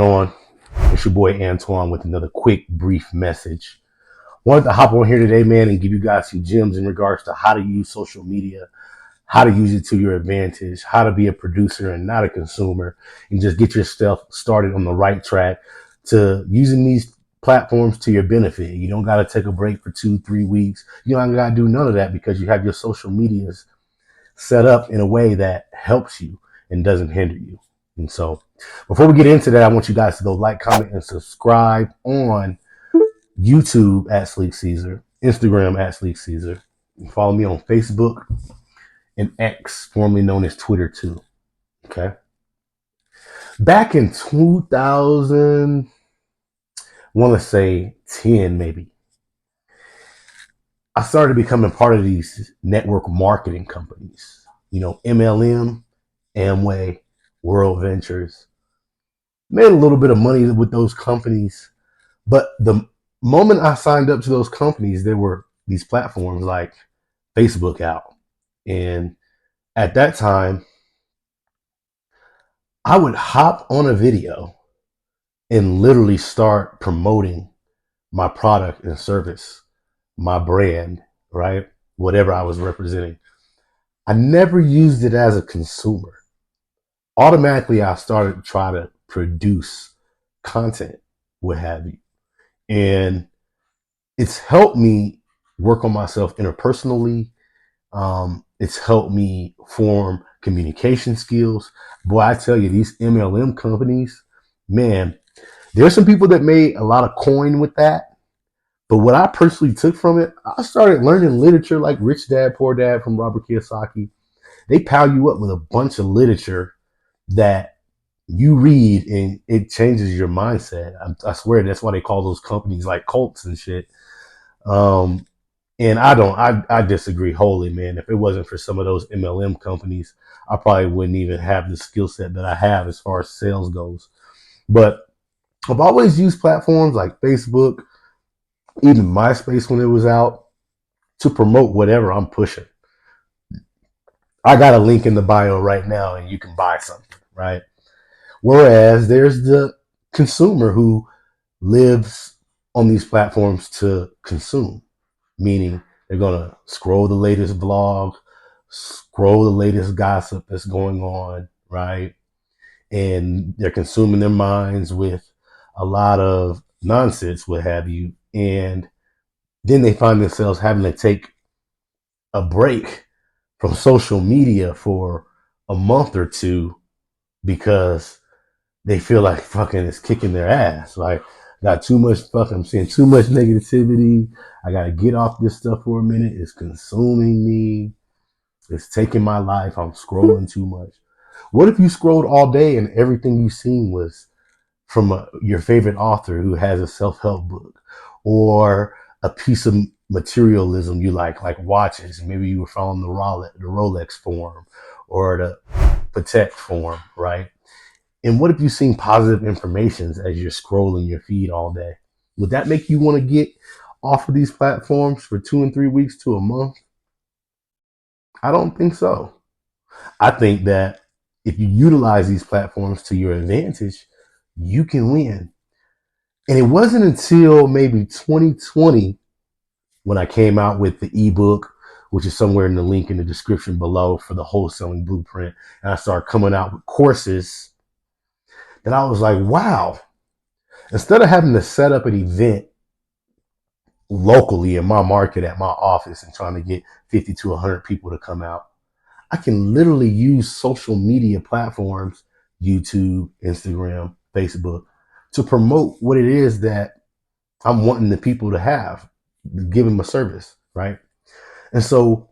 On? It's your boy Antoine with another quick, brief message. Wanted to hop on here today, man, and give you guys some gems in regards to how to use social media, how to use it to your advantage, how to be a producer and not a consumer, and just get yourself started on the right track to using these platforms to your benefit. You don't got to take a break for 2, 3 weeks. You don't got to do none of that because you have your social medias set up in a way that helps you and doesn't hinder you. And so before we get into that, I want you guys to go like, comment, and subscribe on YouTube at Sleek Caesar, Instagram at Sleek Caesar. And follow me on Facebook and X, formerly known as Twitter too. Okay. Back in 2000, want to say 10 maybe, I started becoming part of these network marketing companies. You know, MLM, Amway, World Ventures. Made a little bit of money with those companies, but the moment I signed up to those companies, there were these platforms like Facebook out. And at that time, I would hop on a video and literally start promoting my product and service, my brand, right? Whatever I was representing. I never used it as a consumer. Automatically, I started to try to produce content, what have you. And it's helped me work on myself interpersonally. It's helped me form communication skills. Boy, I tell you, these MLM companies, man, there's some people that made a lot of coin with that. But what I personally took from it, I started learning literature like Rich Dad, Poor Dad from Robert Kiyosaki. They pile you up with a bunch of literature that you read and it changes your mindset. I swear that's why they call those companies like cults and shit. Um, and I disagree wholly, man. If it wasn't for some of those MLM companies, I probably wouldn't even have the skill set that I have as far as sales goes. But I've always used platforms like Facebook, even MySpace when it was out, to promote whatever I'm pushing. I got a link in the bio right now and you can buy something, right? Whereas there's the consumer who lives on these platforms to consume, meaning they're going to scroll the latest blog, scroll the latest gossip that's going on, right? And they're consuming their minds with a lot of nonsense, what have you. And then they find themselves having to take a break from social media for a month or two because they feel like fucking is kicking their ass. Like, got too much fucking, I'm seeing too much negativity. I got to get off this stuff for a minute. It's consuming me. It's taking my life. I'm scrolling too much. What if you scrolled all day and everything you seen was from your favorite author who has a self-help book or a piece of materialism you like watches? Maybe you were following the Rolex forum or the Patek forum, right? And what if you've seen positive informations as you're scrolling your feed all day? Would that make you want to get off of these platforms for 2 and 3 weeks to a month? I don't think so. I think that if you utilize these platforms to your advantage, you can win. And it wasn't until maybe 2020 when I came out with the ebook, which is somewhere in the link in the description below for the Wholesaling Blueprint, and I started coming out with courses that I was like, wow, instead of having to set up an event locally in my market at my office and trying to get 50 to 100 people to come out, I can literally use social media platforms, YouTube, Instagram, Facebook, to promote what it is that I'm wanting the people to have, give them a service, right? And so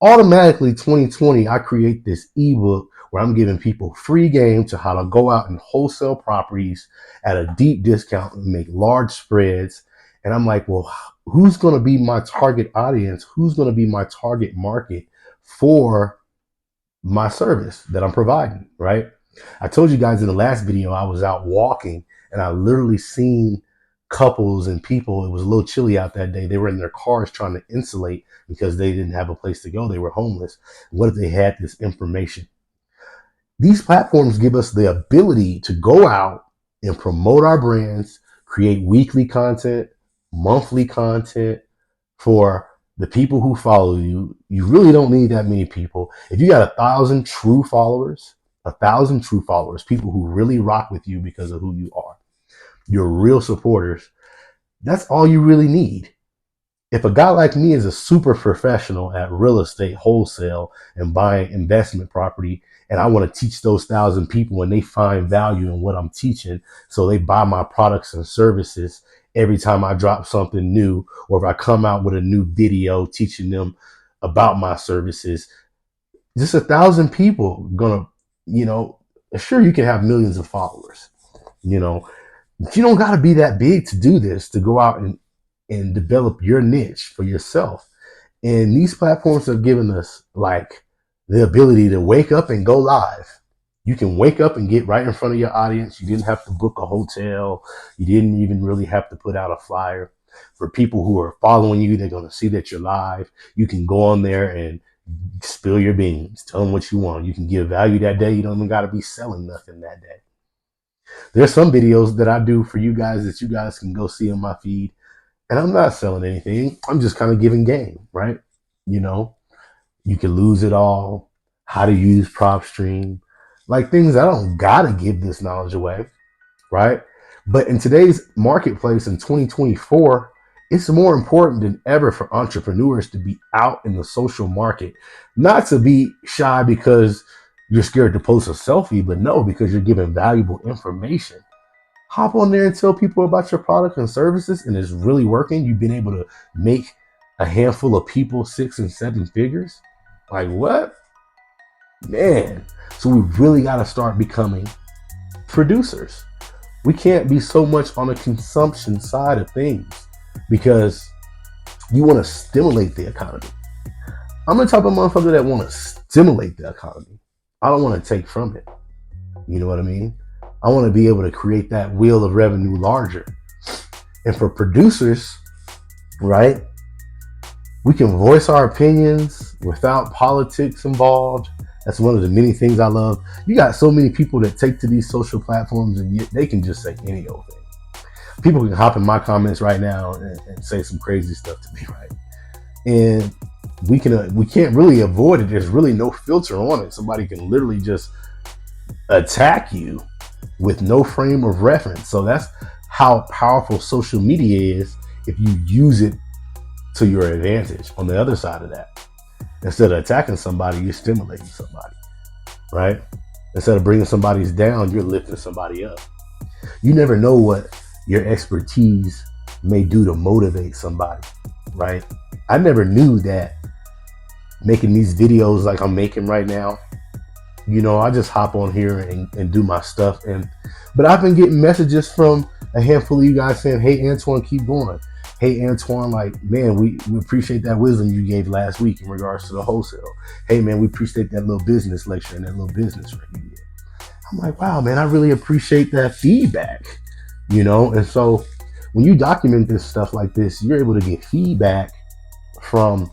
automatically 2020, I create this ebook where I'm giving people free game to how to go out and wholesale properties at a deep discount and make large spreads. And I'm like, well, who's going to be my target audience? Who's going to be my target market for my service that I'm providing, right? I told you guys in the last video, I was out walking and I literally seen couples and people. It was a little chilly out that day. They were in their cars trying to insulate because they didn't have a place to go. They were homeless. What if they had this information? These platforms give us the ability to go out and promote our brands, create weekly content, monthly content for the people who follow you. You really don't need that many people. If you got 1,000 true followers, people who really rock with you because of who you are, your real supporters, that's all you really need. If a guy like me is a super professional at real estate wholesale and buying investment property, and I want to teach those 1,000 people and they find value in what I'm teaching, so they buy my products and services every time I drop something new, or if I come out with a new video teaching them about my services, just 1,000 people gonna, you know, sure, you can have millions of followers, you know, but you don't got to be that big to do this, to go out and develop your niche for yourself. And these platforms have given us like the ability to wake up and go live. You can wake up and get right in front of your audience. You didn't have to book a hotel. You didn't even really have to put out a flyer. For people who are following you, they're going to see that you're live. You can go on there and spill your beans. Tell them what you want. You can give value that day. You don't even got to be selling nothing that day. There's some videos that I do for you guys that you guys can go see on my feed. And I'm not selling anything. I'm just kind of giving game, right? You know, you can lose it all, how to use PropStream, like things I don't gotta give this knowledge away, right? But in today's marketplace in 2024, it's more important than ever for entrepreneurs to be out in the social market, not to be shy because you're scared to post a selfie, but no, because you're giving valuable information. Hop on there and tell people about your product and services, and it's really working. You've been able to make a handful of people 6 and 7 figures. Like what? Man. So we really got to start becoming producers. We can't be so much on the consumption side of things because you want to stimulate the economy. I'm the type of motherfucker that want to stimulate the economy. I don't want to take from it. You know what I mean? I want to be able to create that wheel of revenue larger. And for producers, right, we can voice our opinions without politics involved. That's one of the many things I love. You got so many people that take to these social platforms and they can just say any old thing. People can hop in my comments right now and say some crazy stuff to me, right? And we can't really avoid it. There's really no filter on it. Somebody can literally just attack you with no frame of reference. So that's how powerful social media is if you use it to your advantage. On the other side of that, instead of attacking somebody, you're stimulating somebody, right? Instead of bringing somebody down, you're lifting somebody up. You never know what your expertise may do to motivate somebody, right? I never knew that making these videos like I'm making right now, you know, I just hop on here and do my stuff. But I've been getting messages from a handful of you guys saying, hey, Antoine, keep going. Hey, Antoine, like, man, we appreciate that wisdom you gave last week in regards to the wholesale. Hey, man, we appreciate that little business lecture and that little business review you did. I'm like, wow, man, I really appreciate that feedback, you know? And so when you document this stuff like this, you're able to get feedback from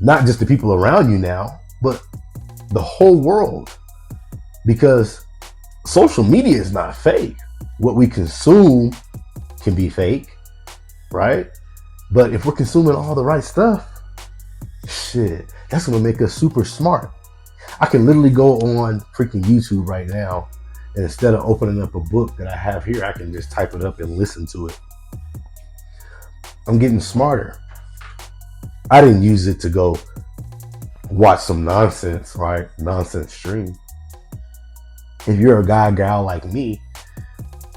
not just the people around you now, but the whole world, because social media is not fake. What we consume can be fake, right? But if we're consuming all the right stuff, shit, that's gonna make us super smart. I can literally go on freaking YouTube right now, and instead of opening up a book that I have here, I can just type it up and listen to it. I'm getting smarter. I didn't use it to go watch some nonsense, right? Nonsense stream. If you're a guy, gal like me,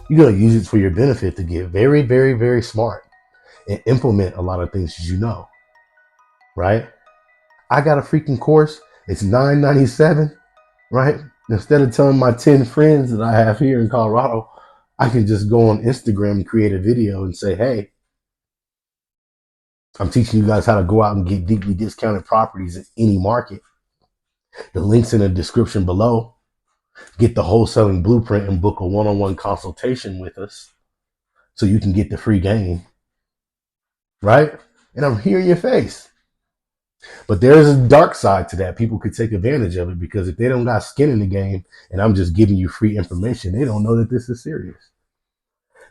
you're going to use it for your benefit to get very, very, very smart and implement a lot of things you know, right? I got a freaking course. It's $9.97, right? Instead of telling my 10 friends that I have here in Colorado, I can just go on Instagram and create a video and say, hey, I'm teaching you guys how to go out and get deeply discounted properties in any market. The link's in the description below. Get the Wholesaling Blueprint and book a one-on-one consultation with us so you can get the free game, right? And I'm here in your face. But there's a dark side to that. People could take advantage of it because if they don't got skin in the game and I'm just giving you free information, they don't know that this is serious.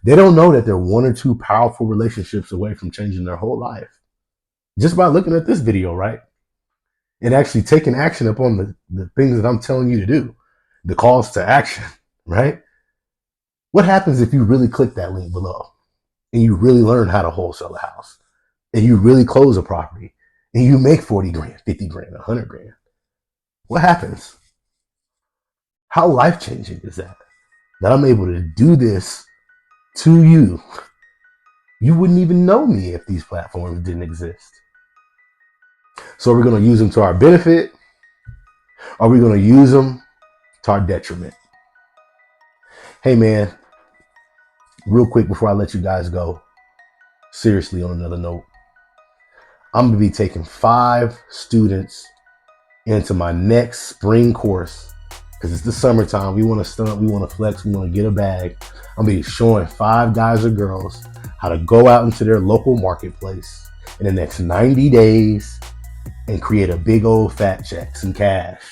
They don't know that they're one or two powerful relationships away from changing their whole life. Just by looking at this video, right? And actually taking action upon the things that I'm telling you to do, the calls to action, right? What happens if you really click that link below and you really learn how to wholesale a house and you really close a property and you make 40 grand, 50 grand, 100 grand? What happens? How life-changing is that? That I'm able to do this to you. You wouldn't even know me if these platforms didn't exist. So are we going to use them to our benefit? Are we going to use them to our detriment? Hey man, real quick before I let you guys go, seriously on another note, I'm going to be taking 5 students into my next spring course because it's the summertime. We want to stunt, we want to flex, we want to get a bag. I'm going to be showing 5 guys or girls how to go out into their local marketplace in the next 90 days and create a big old fat check, some cash,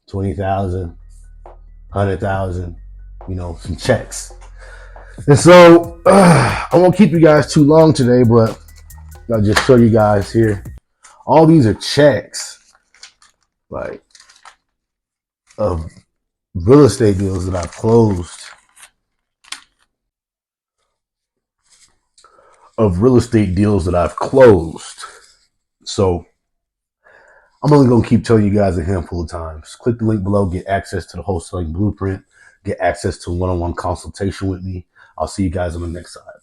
20,000, 100,000, some checks. And so I won't keep you guys too long today, but I'll just show you guys here. All these are checks, like, of real estate deals that I've closed. So I'm only going to keep telling you guys a handful of times. Click the link below, get access to the Wholesaling Blueprint, get access to one-on-one consultation with me. I'll see you guys on the next side.